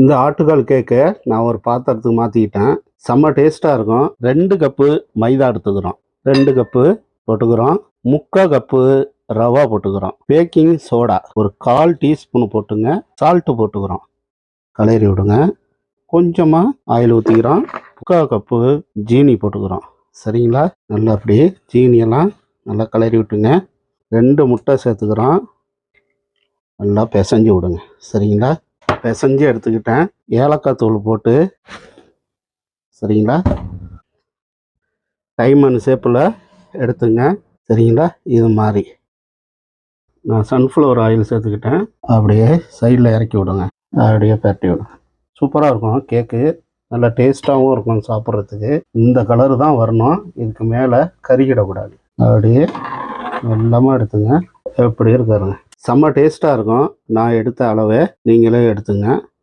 இந்த ஆட்டுக்கால் கேக்கை நான் ஒரு பாத்திரத்துக்கு மாற்றிக்கிட்டேன். செம்ம டேஸ்ட்டாக இருக்கும். 2 கப்பு மைதா எடுத்துக்கிறோம். 2 கப்பு போட்டுக்கிறோம். 3/4 கப்பு ரவா போட்டுக்கிறோம். பேக்கிங் சோடா ஒரு 1/4 டீஸ்பூன் போட்டுங்க. சால்ட்டு போட்டுக்கிறோம். கலரி விடுங்க. கொஞ்சமாக ஆயில் ஊற்றிக்கிறோம். 3/4 கப்பு ஜீனி போட்டுக்கிறோம். சரிங்களா? நல்லா அப்படியே ஜீனியெல்லாம் நல்லா கலரி விட்டுங்க. 2 முட்டை சேர்த்துக்கிறோம். நல்லா பிசைஞ்சு விடுங்க. சரிங்களா? பிசைஞ்சு எடுத்துக்கிட்டேன். ஏலக்காய் தூள் போட்டு சரிங்களா, டைமண்ட் ஷேப்பில் எடுத்துங்க. சரிங்களா? இது மாதிரி நான் சன்ஃப்ளவர் ஆயில் சேர்த்துக்கிட்டேன். அப்படியே சைடில் இறக்கி விடுங்க. அப்படியே பரட்டி விடுங்க. சூப்பராக இருக்கும் கேக்கு. நல்லா டேஸ்ட்டாகவும் இருக்கும் சாப்பிட்றதுக்கு. இந்த கலரு தான் வரணும். இதுக்கு மேலே கறிக்கிடக்கூடாது. அப்படியே எல்லாமே எடுத்துங்க. எப்படி இருக்காருங்க, செம்ம டேஸ்ட்டாக இருக்கும். நான் எடுத்த அளவே நீங்களே எடுத்துங்க.